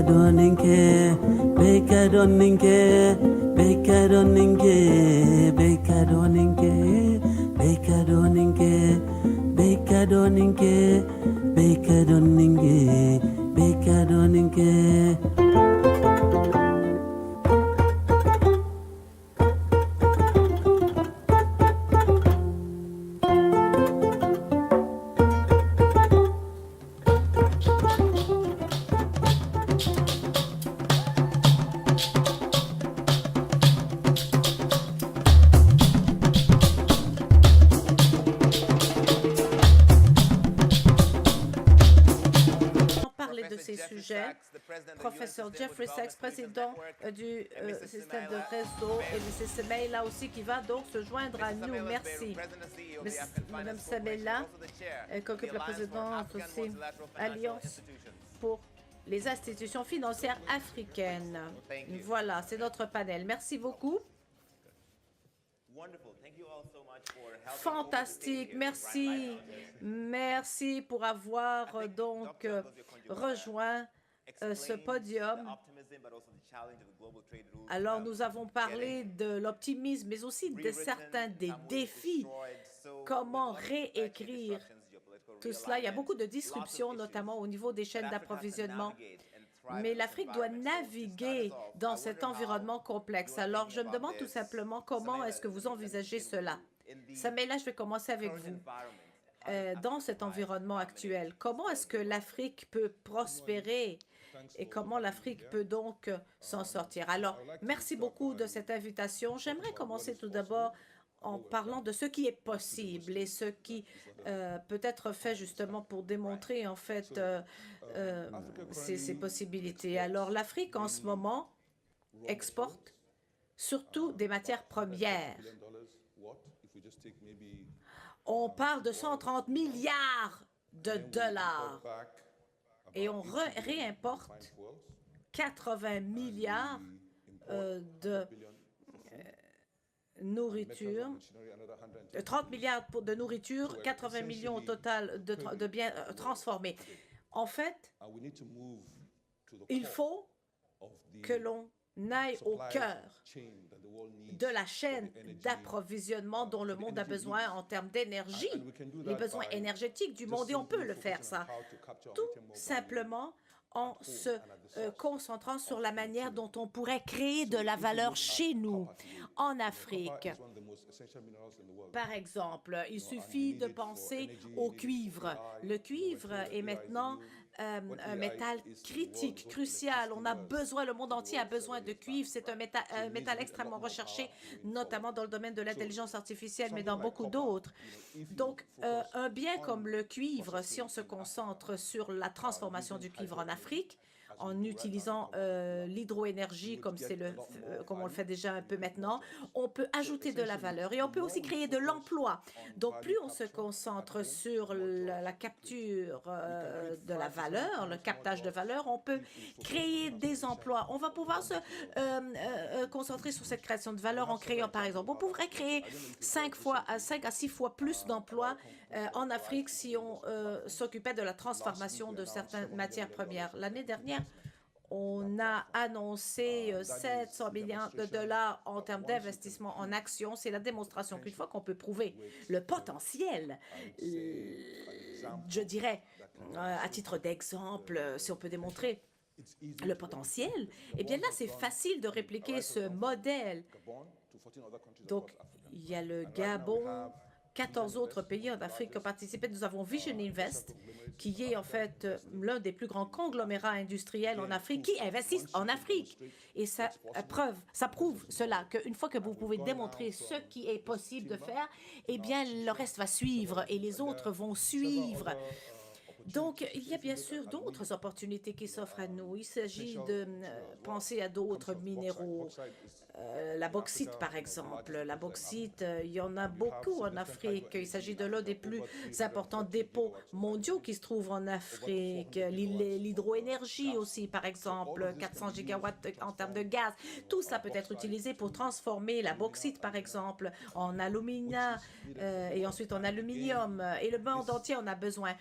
Bekadoninke, Bekadoninke, Bekadoninke, Bekadoninke, Bekadoninke, Bekadoninke, Bekadoninke, Bekadoninke. Parler de ces sujets. Professeur Jeffrey Sachs, président du système de réseau, et c'est Semay là aussi qui va donc se joindre à nous. Merci. Madame Samela, qui occupe la présidence aussi, Alliance pour les institutions financières africaines. Voilà, c'est notre panel. Merci beaucoup. Fantastique, merci. Merci pour avoir donc rejoint ce podium. Alors, nous avons parlé de l'optimisme, mais aussi de certains des défis. Comment réécrire tout cela? Il y a beaucoup de disruptions, notamment au niveau des chaînes d'approvisionnement. Mais l'Afrique doit naviguer dans cet environnement complexe. Alors, je me demande tout simplement comment est-ce que vous envisagez cela? Samela, je vais commencer avec vous. Dans cet environnement actuel, comment est-ce que l'Afrique peut prospérer et comment l'Afrique peut donc s'en sortir? Alors, merci beaucoup de cette invitation. J'aimerais commencer tout d'abord en parlant de ce qui est possible et ce qui peut être fait justement pour démontrer en fait ces possibilités. Alors, l'Afrique en ce moment exporte surtout des matières premières. On parle de 130 milliards de dollars et on réimporte 80 milliards de nourriture, 30 milliards de nourriture, 80 millions au total de biens transformés. En fait, il faut que l'on aille au cœur de la chaîne d'approvisionnement dont le monde a besoin en termes d'énergie, les besoins énergétiques du monde, et on peut le faire ça, tout simplement en se concentrant sur la manière dont on pourrait créer de la valeur chez nous, en Afrique. Par exemple, il suffit de penser au cuivre. Le cuivre est maintenant un métal critique, crucial. On a besoin, le monde entier a besoin de cuivre. C'est un métal extrêmement recherché, notamment dans le domaine de l'intelligence artificielle, mais dans beaucoup d'autres. Donc, un bien comme le cuivre, si on se concentre sur la transformation du cuivre en Afrique, en utilisant l'hydroénergie comme on le fait déjà un peu maintenant, on peut ajouter de la valeur et on peut aussi créer de l'emploi. Donc, plus on se concentre sur la capture de la valeur, le captage de valeur, on peut créer des emplois. On va pouvoir se concentrer sur cette création de valeur en créant, par exemple, on pourrait créer 5 à 6 fois plus d'emplois en Afrique si on s'occupait de la transformation de certaines matières premières. L'année dernière, on a annoncé 700 milliards de dollars en termes d'investissement en actions. C'est la démonstration qu'une fois qu'on peut prouver le potentiel, je dirais, à titre d'exemple, si on peut démontrer le potentiel, eh bien là, c'est facile de répliquer ce modèle. Donc, il y a le Gabon, 14 autres pays en Afrique qui ont participé. Nous avons Vision Invest, qui est en fait l'un des plus grands conglomérats industriels en Afrique, qui investissent en Afrique. Et ça prouve cela, qu'une fois que vous pouvez démontrer ce qui est possible de faire, eh bien, le reste va suivre et les autres vont suivre. Donc, il y a bien sûr d'autres opportunités qui s'offrent à nous. Il s'agit de penser à d'autres minéraux. La bauxite, par exemple. La bauxite, il y en a beaucoup en Afrique. Il s'agit de l'un des plus importants dépôts mondiaux qui se trouvent en Afrique. L'hydroénergie aussi, par exemple, 400 gigawatts en termes de gaz. Tout cela peut être utilisé pour transformer la bauxite, par exemple, en alumina et ensuite en aluminium. Et le monde entier en a besoin.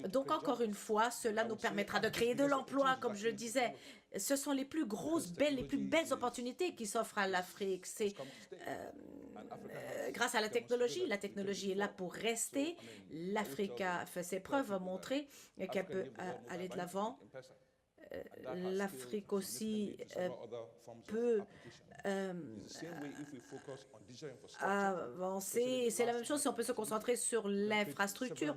Donc, encore une fois, cela nous permettra de créer de l'emploi, comme je le disais. ce sont les plus belles opportunités qui s'offrent à l'Afrique. C'est grâce à la technologie est là pour rester. L'Afrique a fait ses preuves, a montré qu'elle peut aller de l'avant. L'Afrique aussi peut avancer. C'est la même chose si on peut se concentrer sur l'infrastructure.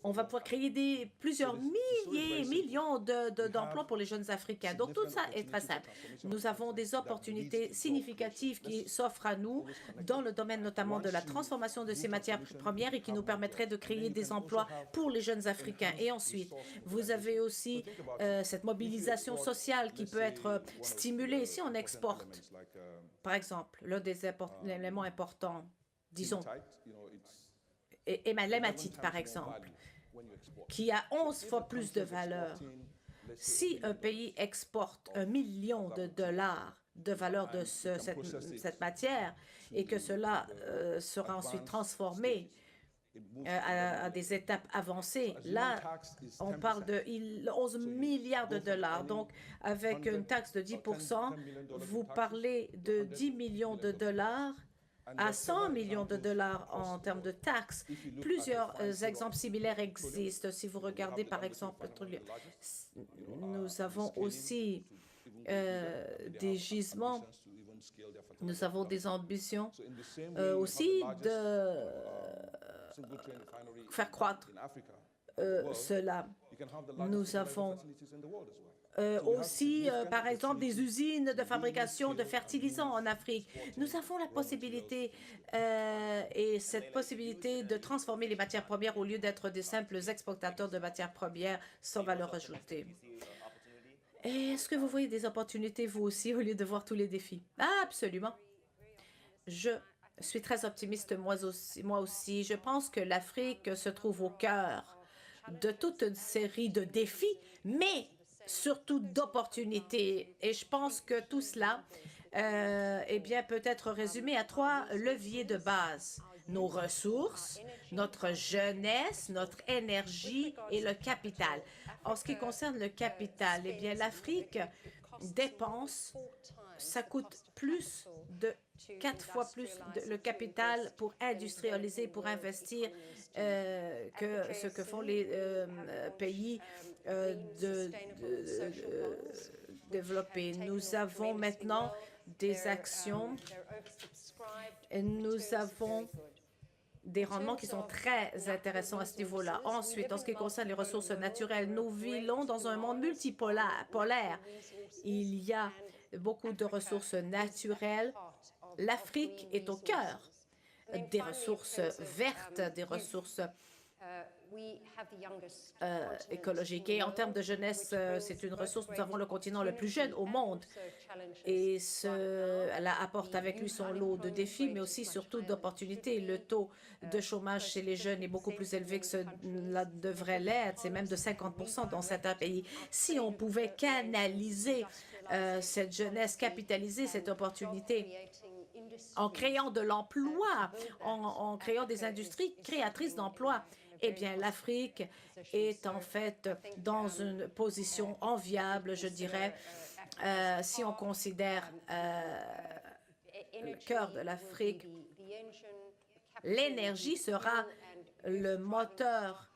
On va pouvoir créer plusieurs millions d'emplois pour les jeunes Africains. Donc, tout ça est très simple. Nous avons des opportunités significatives qui s'offrent à nous dans le domaine notamment de la transformation de ces matières premières et qui nous permettraient de créer des emplois pour les jeunes Africains. Et ensuite, vous avez aussi cette mobilisation sociale qui peut être stimulée si on exporte. Par exemple, l'un des éléments importants, disons, l'hématite, par exemple, qui a 11 fois plus de valeur. Si un pays exporte $1 million de valeur de cette matière et que cela sera ensuite transformé à des étapes avancées, là, on parle de 11 milliards de dollars. Donc, avec une taxe de 10%, vous parlez de 10 millions de dollars à 100 millions de dollars en termes de taxes. Plusieurs exemples similaires existent. Si vous regardez, par exemple, nous avons aussi des gisements. Nous avons des ambitions aussi de faire croître cela. Nous avons aussi, par exemple, des usines de fabrication de fertilisants en Afrique. Nous avons la possibilité et cette possibilité de transformer les matières premières au lieu d'être des simples exportateurs de matières premières sans valeur ajoutée. Est-ce que vous voyez des opportunités, vous aussi, au lieu de voir tous les défis? Absolument. Je suis très optimiste, moi aussi. Je pense que l'Afrique se trouve au cœur de toute une série de défis, mais surtout d'opportunités. Et je pense que tout cela peut être résumé à 3 leviers de base. Nos ressources, notre jeunesse, notre énergie et le capital. En ce qui concerne le capital, l'Afrique dépense, ça coûte plus de 4 fois plus le capital pour industrialiser, pour investir que ce que font les pays développés. Nous avons maintenant des actions, nous avons des rendements qui sont très intéressants à ce niveau-là. Ensuite, en ce qui concerne les ressources naturelles, nous vivons dans un monde multipolaire. Il y a beaucoup de ressources naturelles. L'Afrique est au cœur des ressources vertes, des ressources écologiques. Et en termes de jeunesse, c'est une ressource. Nous avons le continent le plus jeune au monde. Et cela apporte avec lui son lot de défis, mais aussi surtout d'opportunités. Le taux de chômage chez les jeunes est beaucoup plus élevé que cela devrait l'être. C'est même de 50% dans certains pays. Si on pouvait canaliser cette jeunesse, capitaliser cette opportunité en créant de l'emploi, en créant des industries créatrices d'emplois, l'Afrique est en fait dans une position enviable, je dirais, si on considère le cœur de l'Afrique. L'énergie sera le moteur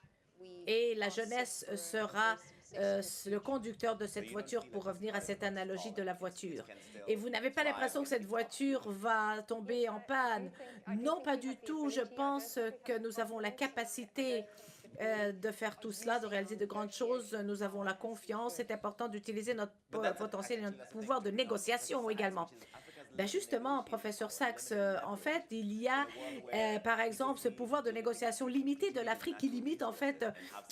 et la jeunesse sera le conducteur de cette voiture, pour revenir à cette analogie de la voiture. Et vous n'avez pas l'impression que cette voiture va tomber en panne? Non, pas du tout. Je pense que nous avons la capacité de faire tout cela, de réaliser de grandes choses. Nous avons la confiance. C'est important d'utiliser notre potentiel et notre pouvoir de négociation également. Justement, professeur Sachs, en fait, il y a, par exemple, ce pouvoir de négociation limité de l'Afrique qui limite, en fait,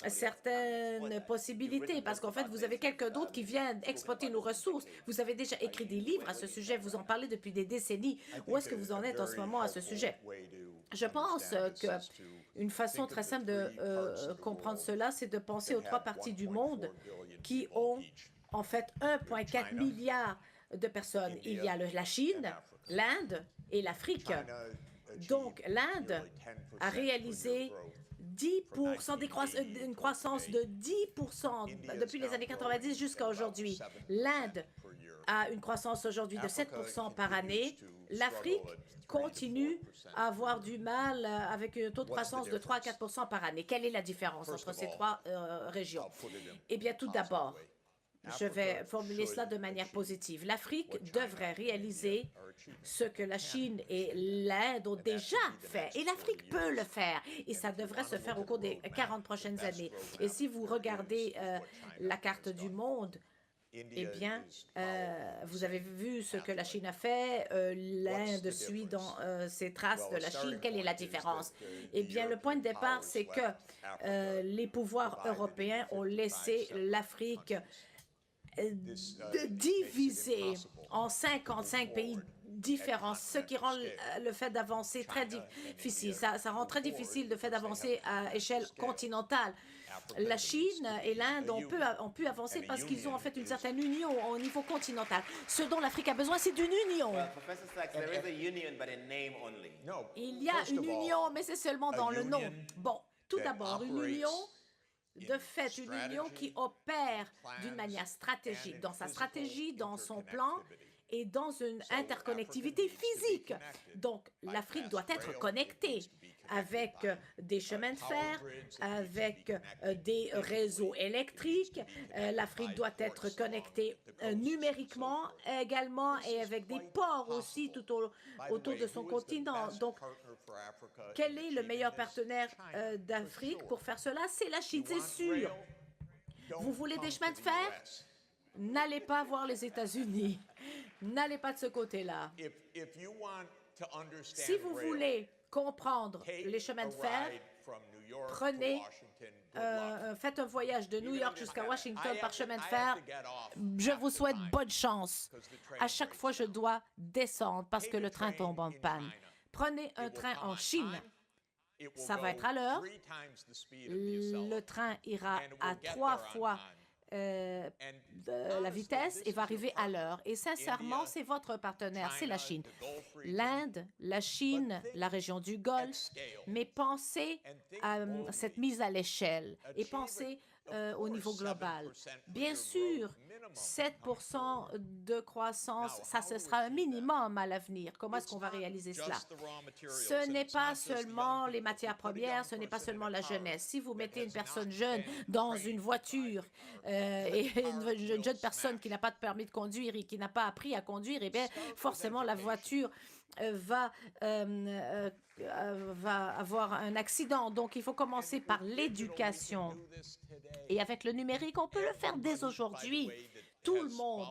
certaines possibilités. Parce qu'en fait, vous avez quelqu'un d'autre qui vient exploiter nos ressources. Vous avez déjà écrit des livres à ce sujet. Vous en parlez depuis des décennies. Où est-ce que vous en êtes en ce moment à ce sujet? Je pense qu'une façon très simple de comprendre cela, c'est de penser aux 3 parties du monde qui ont, en fait, 1,4 milliard de personnes. Il y a la Chine, l'Inde et l'Afrique. Donc, l'Inde a réalisé une croissance de 10% depuis les années 90 jusqu'à aujourd'hui. L'Inde a une croissance aujourd'hui de 7% par année. L'Afrique continue à avoir du mal avec un taux de croissance de 3 à 4% par année. Quelle est la différence entre ces trois régions? Eh bien, tout d'abord, je vais formuler cela de manière positive. L'Afrique devrait réaliser ce que la Chine et l'Inde ont déjà fait. Et l'Afrique peut le faire. Et ça devrait se faire au cours des 40 prochaines années. Et si vous regardez la carte du monde, eh bien, vous avez vu ce que la Chine a fait. L'Inde suit dans ses traces de la Chine. Quelle est la différence? Eh bien, le point de départ, c'est que les pouvoirs européens ont laissé l'Afrique diviser en 55 pays différents, ce qui rend le fait d'avancer très difficile. Ça rend très difficile le fait d'avancer à échelle continentale. La Chine et l'Inde ont pu avancer parce qu'ils ont en fait une certaine union au niveau continental. Ce dont l'Afrique a besoin, c'est d'une union. Il y a une union, mais c'est seulement dans le nom. Bon, tout d'abord, une union, de fait, une union qui opère d'une manière stratégique, dans sa stratégie, dans son plan et dans une interconnectivité physique. Donc, l'Afrique doit être connectée avec des chemins de fer, avec des réseaux électriques. L'Afrique doit être connectée numériquement également et avec des ports aussi tout autour de son continent. Donc, quel est le meilleur partenaire d'Afrique pour faire cela? C'est la Chine, c'est sûr. Vous voulez des chemins de fer? N'allez pas voir les États-Unis. N'allez pas de ce côté-là. Si vous voulez comprendre les chemins de fer, faites un voyage de New York jusqu'à Washington par chemin de fer. Je vous souhaite bonne chance. À chaque fois, je dois descendre parce que le train tombe en panne. Prenez un train en Chine. Ça va être à l'heure. Le train ira à 3 fois la vitesse et va arriver à l'heure. Et sincèrement, c'est votre partenaire, c'est la Chine. L'Inde, la Chine, la région du Golfe, mais pensez à cette mise à l'échelle et pensez au niveau global. Bien sûr, 7% de croissance, ça, ce sera un minimum à l'avenir. Comment est-ce qu'on va réaliser cela? Ce n'est pas seulement les matières premières, ce n'est pas seulement la jeunesse. Si vous mettez une personne jeune dans une voiture et une jeune personne qui n'a pas de permis de conduire et qui n'a pas appris à conduire, eh bien, forcément, la voiture va avoir un accident. Donc, il faut commencer par l'éducation. Et avec le numérique, on peut le faire dès aujourd'hui. Tout le monde,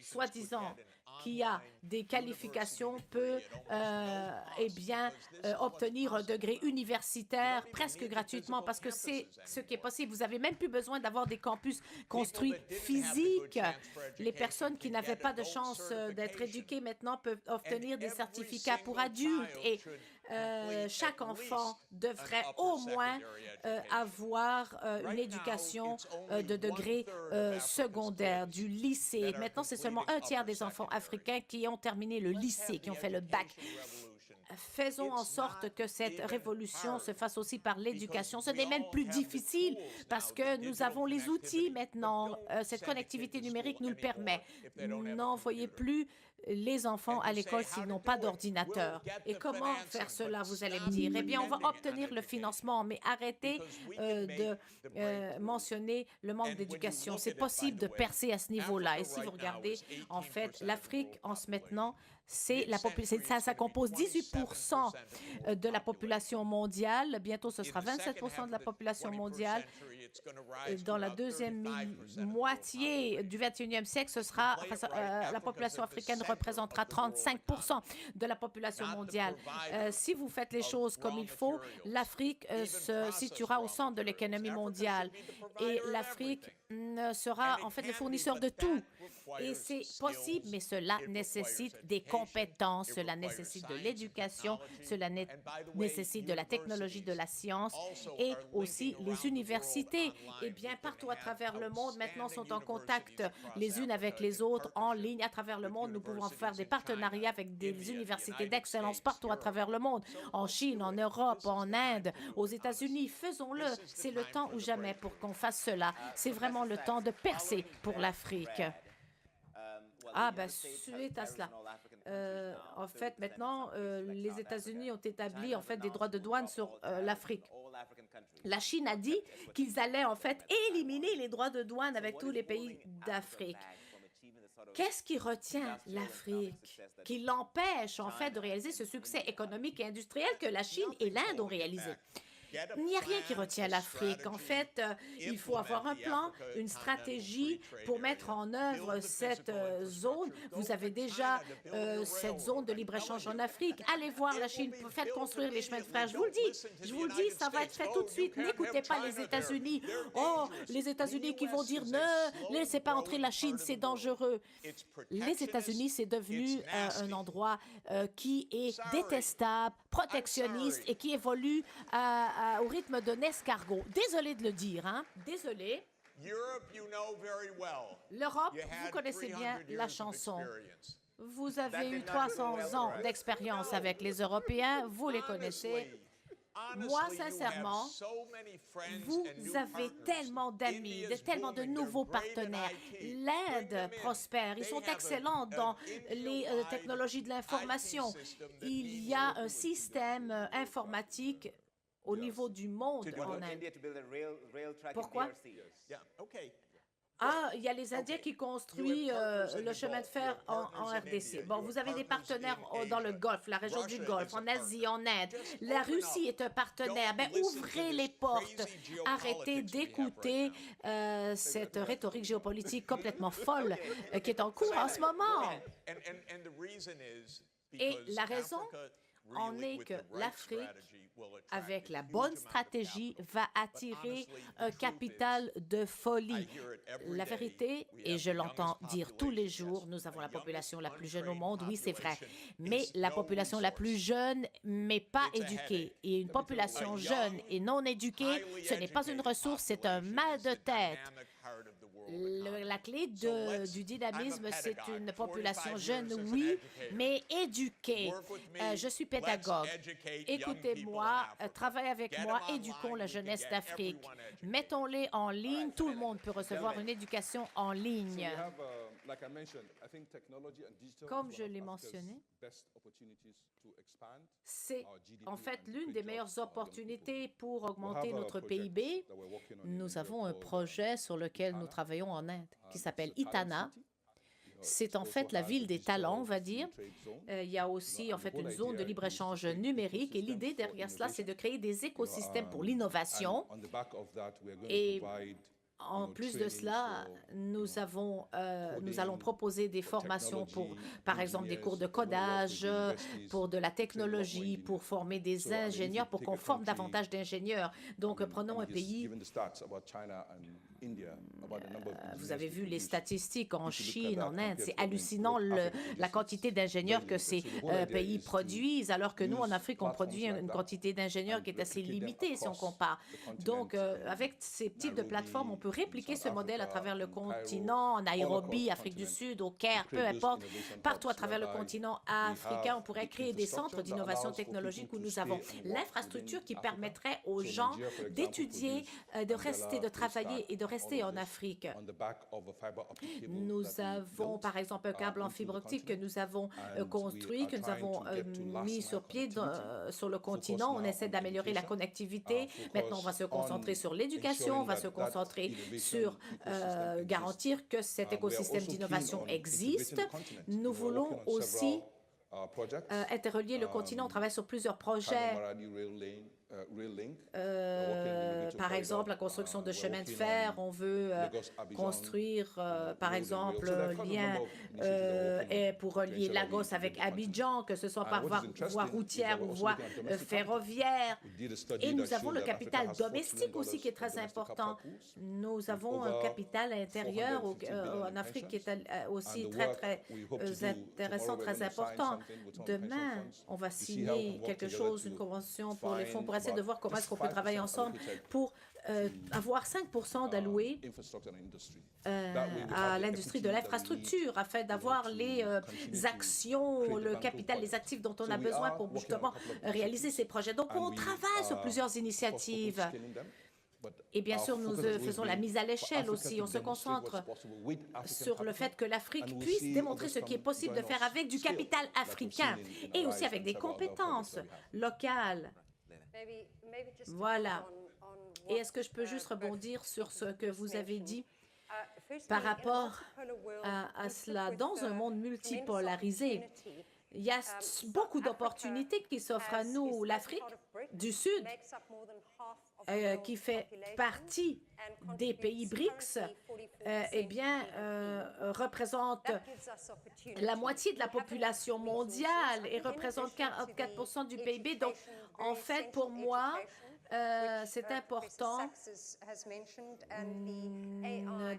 soi-disant, qui a des qualifications peut obtenir un degré universitaire presque gratuitement parce que c'est ce qui est possible. Vous n'avez même plus besoin d'avoir des campus construits physiques. Les personnes qui n'avaient pas de chance d'être éduquées maintenant peuvent obtenir des certificats pour adultes et chaque enfant devrait au moins avoir une éducation de degré secondaire, du lycée. Maintenant, c'est seulement 1/3 des enfants africains qui ont terminé le lycée, qui ont fait le bac. Faisons en sorte que cette révolution se fasse aussi par l'éducation. Ce n'est même plus difficile parce que nous avons les outils maintenant. Cette connectivité numérique nous le permet. N'envoyez plus les enfants à l'école s'ils n'ont pas d'ordinateur. Et comment faire cela, vous allez me dire? Eh bien, on va obtenir le financement, mais arrêtez de mentionner le manque d'éducation. C'est possible de percer à ce niveau-là. Et si vous regardez, en fait, l'Afrique, en ce maintenant, ça compose 18% de la population mondiale. Bientôt, ce sera 27% de la population mondiale. Dans la deuxième moitié du 21e siècle, la population africaine représentera 35% de la population mondiale. Si vous faites les choses comme il faut, l'Afrique se situera au centre de l'économie mondiale. Et l'Afrique sera en fait le fournisseur de tout. Et c'est possible, mais cela nécessite des compétences, cela nécessite de l'éducation, cela nécessite de la technologie, de la science et aussi les universités. Et bien, partout à travers le monde, maintenant, sont en contact les unes avec les autres, en ligne, à travers le monde. Nous pouvons faire des partenariats avec des universités d'excellence partout à travers le monde, en Chine, en Europe, en Inde, aux États-Unis. Faisons-le. C'est le temps ou jamais pour qu'on fasse cela. C'est vraiment le temps de percer pour l'Afrique. Ah, ben, suite à cela. En fait, maintenant, les États-Unis ont établi en fait des droits de douane sur l'Afrique. La Chine a dit qu'ils allaient en fait éliminer les droits de douane avec tous les pays d'Afrique. Qu'est-ce qui retient l'Afrique, qui l'empêche en fait de réaliser ce succès économique et industriel que la Chine et l'Inde ont réalisé? Il n'y a rien qui retient l'Afrique. En fait, il faut avoir un plan, une stratégie pour mettre en œuvre cette zone. Vous avez déjà cette zone de libre-échange en Afrique. Allez voir la Chine, faites construire les chemins de fer. Je vous le dis, ça va être fait tout de suite. N'écoutez pas les États-Unis. Oh, les États-Unis qui vont dire ne laissez pas entrer la Chine, c'est dangereux. Les États-Unis, c'est devenu un endroit qui est détestable, protectionniste et qui évolue au rythme d'un escargot. Désolé de le dire, hein? Désolé. L'Europe, vous connaissez bien la chanson. Vous avez eu 300 ans d'expérience avec les Européens, vous les connaissez. Moi, sincèrement, vous avez tellement d'amis, tellement de nouveaux partenaires. L'Inde prospère. Ils sont excellents dans les technologies de l'information. Il y a un système informatique au niveau du monde en Inde. Pourquoi? Ah, il y a les Indiens qui construisent le chemin de fer en RDC. Bon, vous avez des partenaires dans le Golfe, la région du Golfe, en Asie, en Inde. La Russie est un partenaire. Ben, ouvrez les portes. Arrêtez d'écouter cette rhétorique géopolitique complètement folle qui est en cours en ce moment. Et la raison en est que l'Afrique, avec la bonne stratégie, va attirer un capital de folie. La vérité, et je l'entends dire tous les jours, nous avons la population la plus jeune au monde, oui, c'est vrai, mais la population la plus jeune, mais pas éduquée. Et une population jeune et non éduquée, ce n'est pas une ressource, c'est un mal de tête. La clé du dynamisme, c'est une population jeune, oui, mais éduquée. Je suis pédagogue. Écoutez-moi, travaillez avec moi, éduquons la jeunesse d'Afrique. Mettons-les en ligne, tout le monde peut recevoir une éducation en ligne. Comme je l'ai mentionné, c'est en fait l'une des meilleures opportunités pour augmenter notre PIB. Nous avons un projet sur lequel nous travaillons en Inde qui s'appelle Itana. C'est en fait la ville des talents, on va dire. Il y a aussi en fait une zone de libre-échange numérique et l'idée derrière cela, c'est de créer des écosystèmes pour l'innovation. Et en plus de cela, nous allons proposer des formations pour, par exemple, des cours de codage, pour de la technologie, pour former des ingénieurs, pour qu'on forme davantage d'ingénieurs. Donc, prenons un pays. Vous avez vu les statistiques en Chine, en Inde. C'est hallucinant la quantité d'ingénieurs que ces pays produisent, alors que nous, en Afrique, on produit une quantité d'ingénieurs qui est assez limitée si on compare. Donc, avec ces types de plateformes, on peut répliquer ce modèle à travers le continent, en Nairobi, Afrique du Sud, au Caire, peu importe, partout à travers le continent africain, on pourrait créer des centres d'innovation technologique où nous avons l'infrastructure qui permettrait aux gens d'étudier, de rester, de travailler et de rester en Afrique. Nous avons, par exemple, un câble en fibre optique que nous avons construit, que nous avons mis sur pied sur le continent. On essaie d'améliorer la connectivité. Maintenant, on va se concentrer sur l'éducation, on va se concentrer sur garantir que cet écosystème d'innovation existe. Nous voulons aussi interrelier le continent. On travaille sur plusieurs projets. Par exemple, la construction de chemins de fer, on veut construire, par exemple, un lien pour relier Lagos avec Abidjan, que ce soit par voie routière ou voie ferroviaire. Et nous avons le capital domestique aussi qui est très important. Nous avons un capital intérieur en Afrique qui est aussi très intéressant, très important. Demain, on va signer quelque chose, une convention pour les fonds, pour essayer de voir comment est-ce qu'on peut travailler ensemble pour avoir 5% d'alloués à l'industrie de l'infrastructure, afin d'avoir les actions, le capital, les actifs dont on a besoin pour justement réaliser ces projets. Donc, on travaille sur plusieurs initiatives. Et bien sûr, nous faisons la mise à l'échelle aussi. On se concentre sur le fait que l'Afrique puisse démontrer ce qui est possible de faire avec du capital africain et aussi avec des compétences locales. Voilà. Et est-ce que je peux juste rebondir sur ce que vous avez dit par rapport à cela? Dans un monde multipolarisé, il y a beaucoup d'opportunités qui s'offrent à nous. L'Afrique du Sud, qui fait partie des pays BRICS, eh bien, représente la moitié de la population mondiale et représente 44% du PIB. Donc, en fait, pour moi, c'est important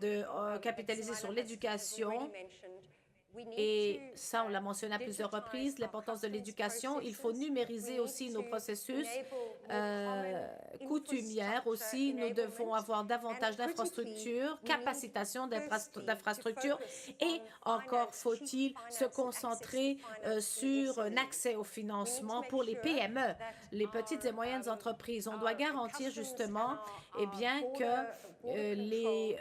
de capitaliser sur l'éducation. Et ça, on l'a mentionné à plusieurs reprises, l'importance de l'éducation. Il faut numériser aussi nos processus coutumières aussi. Nous devons avoir davantage d'infrastructures, capacitation d'infrastructures et encore faut-il se concentrer sur un accès au financement pour les PME, les petites et moyennes entreprises. On doit garantir justement bien, que les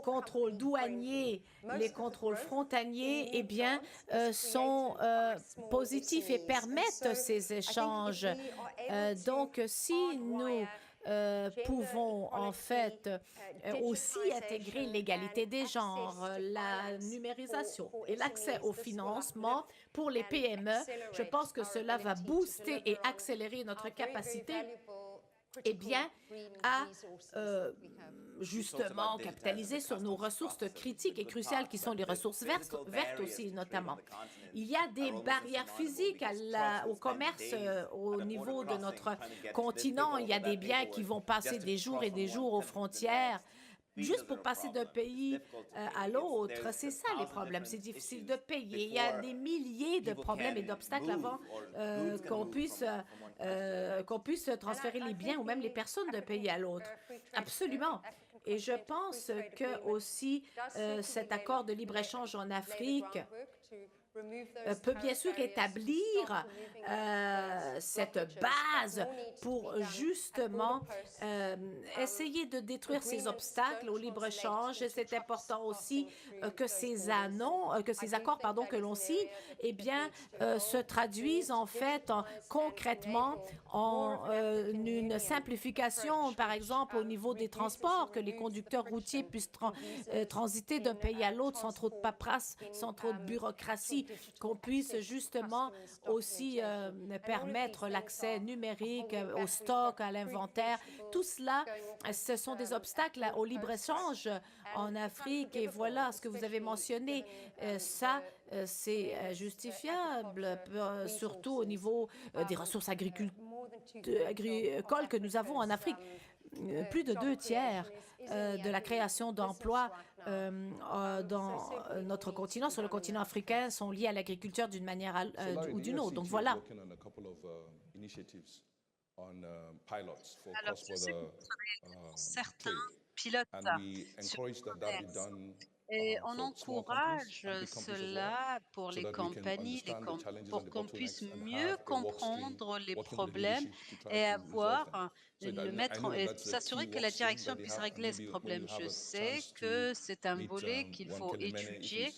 contrôles douaniers, les contrôles frontaliers, bien, sont positifs et permettent ces échanges. Donc, si nous pouvons en fait aussi intégrer l'égalité des genres, la numérisation et l'accès au financement pour les PME, je pense que cela va booster et accélérer notre capacité bien, à justement capitaliser sur nos ressources critiques et cruciales qui sont les ressources vertes aussi notamment. Il y a des barrières physiques au commerce au niveau de notre continent. Il y a des biens qui vont passer des jours et des jours aux frontières. Juste pour passer d'un pays à l'autre, c'est ça les problèmes. C'est difficile de payer. Il y a des milliers de problèmes et d'obstacles avant qu'on puisse transférer les biens ou même les personnes d'un pays à l'autre. Absolument. Et je pense que aussi cet accord de libre-échange en Afrique peut bien sûr établir cette base pour justement essayer de détruire ces obstacles au libre-échange. C'est important aussi que ces accords que l'on signe bien, se traduisent en fait concrètement en une simplification, par exemple au niveau des transports, que les conducteurs routiers puissent transiter d'un pays à l'autre sans trop de paperasse, sans trop de bureaucratie, qu'on puisse justement aussi permettre l'accès numérique au stock, à l'inventaire. Tout cela, ce sont des obstacles au libre-échange en Afrique. Et voilà ce que vous avez mentionné. Ça, c'est justifiable, surtout au niveau des ressources agricoles que nous avons en Afrique. Plus de 2/3 de la création d'emplois dans notre continent, sur le continent africain, sont liés à l'agriculture d'une manière ou d'une autre. Donc voilà. Alors, je sais que vous travaillez pour certains pilotes sur le commerce. Et on encourage cela pour les compagnies, pour qu'on puisse mieux comprendre les problèmes et s'assurer que la direction puisse régler ce problème. Je sais que c'est un volet qu'il faut étudier.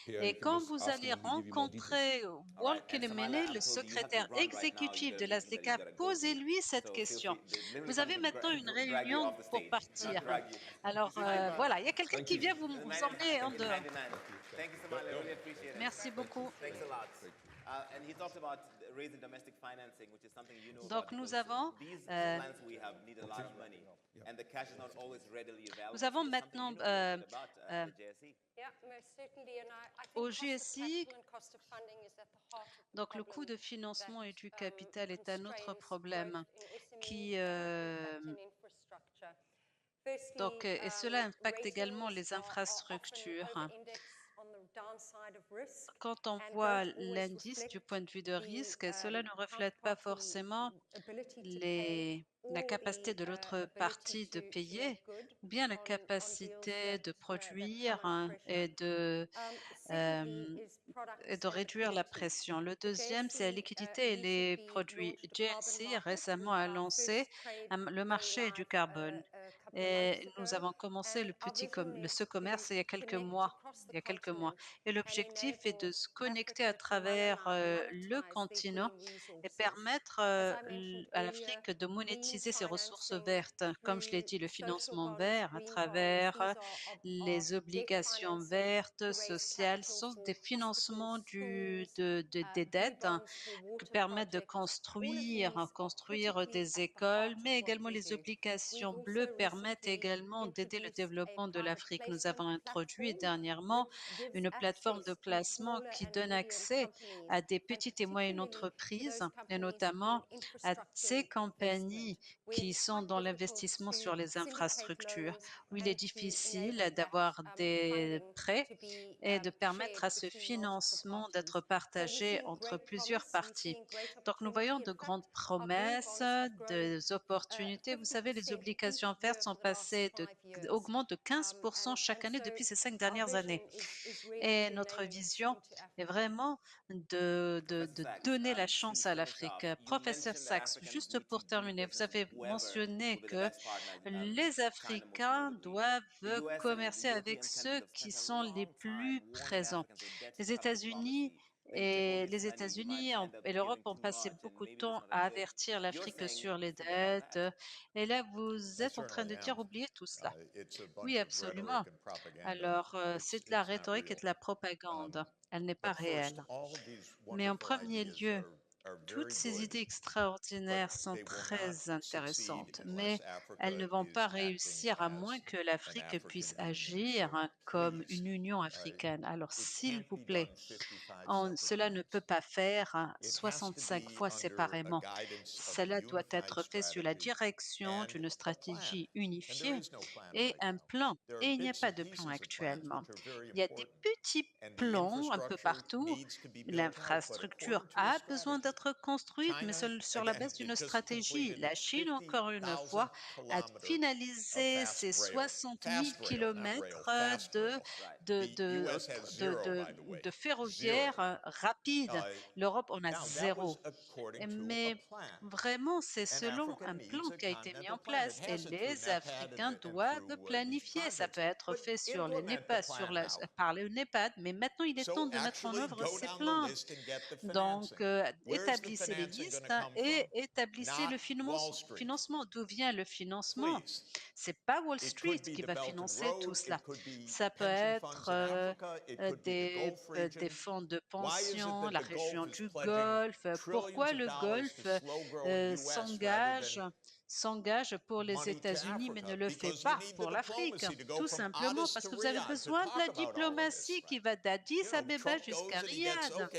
Et quand vous allez rencontrer Walker Mene, le secrétaire exécutif de l'ASDECA, posez-lui cette question. Vous avez maintenant une réunion pour partir. Alors voilà, il y a quelqu'un qui vient vous emmener en dehors. Merci beaucoup. Donc nous avons maintenant au GSI, donc le coût de financement et du capital est un autre problème qui et cela impacte également les infrastructures. Quand on voit l'indice du point de vue de risque, cela ne reflète pas forcément la capacité de l'autre partie de payer ou bien la capacité de produire euh, et de réduire la pression. Le deuxième, c'est la liquidité et les produits. JSC récemment a lancé le marché du carbone. Et nous avons commencé ce commerce il y a quelques mois. Et l'objectif est de se connecter à travers le continent et permettre à l'Afrique de monétiser ses ressources vertes. Comme je l'ai dit, le financement vert à travers les obligations vertes, sociales, sont des financements des dettes qui permettent de construire des écoles, mais également les obligations bleues permettent également d'aider le développement de l'Afrique. Nous avons introduit dernièrement une plateforme de placement qui donne accès à des petites et moyennes entreprises, et notamment à ces compagnies qui sont dans l'investissement sur les infrastructures, où il est difficile d'avoir des prêts et de permettre à ce financement d'être partagé entre plusieurs parties. Donc, nous voyons de grandes promesses, des opportunités. Vous savez, les obligations vertes augmentent de 15% chaque année depuis ces 5 dernières années. Et notre vision est vraiment de donner la chance à l'Afrique. Professeur Sachs, juste pour terminer, vous avez mentionné que les Africains doivent commercer avec ceux qui sont les plus présents. Les États-Unis et l'Europe ont passé beaucoup de temps à avertir l'Afrique sur les dettes. Et là, vous êtes en train de dire oubliez tout cela. Oui, absolument. Alors, c'est de la rhétorique et de la propagande. Elle n'est pas réelle. Mais en premier lieu, toutes ces idées extraordinaires sont très intéressantes, mais elles ne vont pas réussir à moins que l'Afrique puisse agir comme une Union africaine. Alors, s'il vous plaît, cela ne peut pas faire 65 fois séparément. Cela doit être fait sur la direction d'une stratégie unifiée et un plan. Et il n'y a pas de plan actuellement. Il y a des petits plans un peu partout. L'infrastructure a besoin d'être construite, mais sur la base d'une stratégie. La Chine, encore une fois, a finalisé ses 60 000 kilomètres de ferroviaire rapide. L'Europe en a zéro. Mais vraiment, c'est selon un plan qui a été mis en place et les Africains doivent planifier. Ça peut être fait sur le NEPAD, par le NEPAD, mais maintenant il est temps de mettre en œuvre ces plans. Donc, établissez les listes et établissez le financement. D'où vient le financement? C'est pas Wall Street qui va financer tout cela. Ça peut être des fonds de pension, la région du Golfe. Pourquoi le Golfe s'engage pour les États-Unis mais ne le fait pas pour l'Afrique? Tout simplement parce que vous avez besoin de la diplomatie qui va d'Addis Abeba jusqu'à Riyad.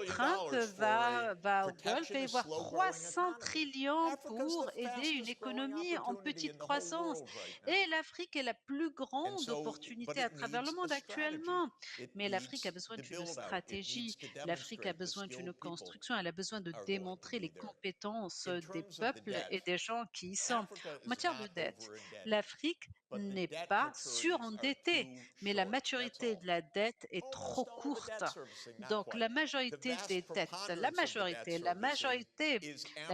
Trump va au Golfe et voir 300 trillions pour aider une économie en petite croissance. Et l'Afrique est la plus grande opportunité à travers le monde actuellement. Mais l'Afrique a besoin d'une stratégie, l'Afrique a besoin d'une construction, elle a besoin de démontrer les compétences des peuples et des gens qui y sont. En matière de dette, l'Afrique n'est pas surendettée, mais la maturité de la dette est trop courte. Donc la majorité des dettes, la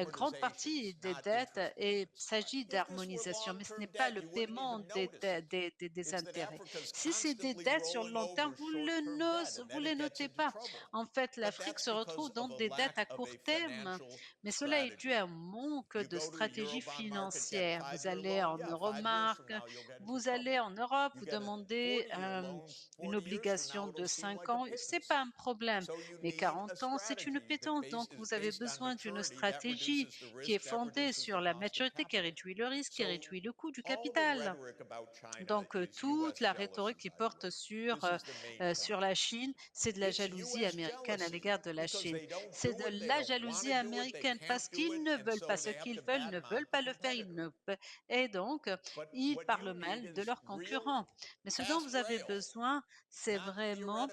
grande partie des dettes s'agit d'harmonisation, mais ce n'est pas le paiement des intérêts. Si c'est des dettes sur le long terme, vous les notez pas. En fait, l'Afrique se retrouve dans des dettes à court terme, mais cela est dû à un manque de stratégie financière. Vous allez en Euromark, Vous allez en Europe, vous demandez une obligation de 5 ans, ce n'est pas un problème. Mais 40 ans, c'est une pétence. Donc, vous avez besoin d'une stratégie qui est fondée sur la maturité, qui réduit le risque, qui réduit le coût du capital. Donc, toute la rhétorique qui porte sur la Chine, c'est de la jalousie américaine à l'égard de la Chine. C'est de la jalousie américaine parce qu'ils ne veulent pas ce qu'ils veulent, ne veulent pas le faire, et donc, ils parlent mal de leurs concurrents. Mais ce dont vous avez besoin, c'est vraiment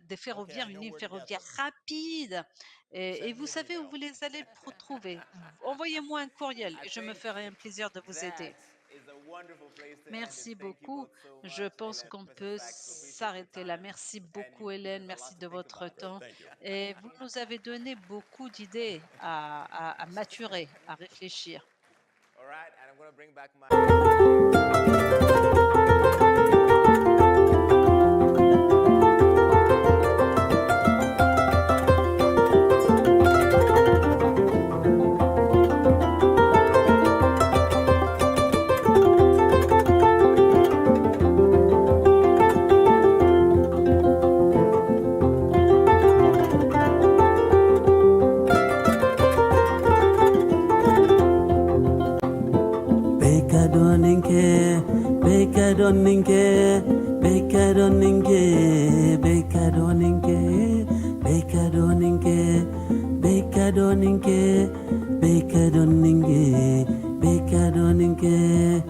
des ferroviaires, une ligne ferroviaire rapide. Et vous savez où vous les allez trouver. Envoyez-moi un courriel et je me ferai un plaisir de vous aider. Merci beaucoup. Je pense qu'on peut s'arrêter là. Merci beaucoup, Hélène. Merci de votre temps. Et vous nous avez donné beaucoup d'idées à maturer, à réfléchir. Bekadoninke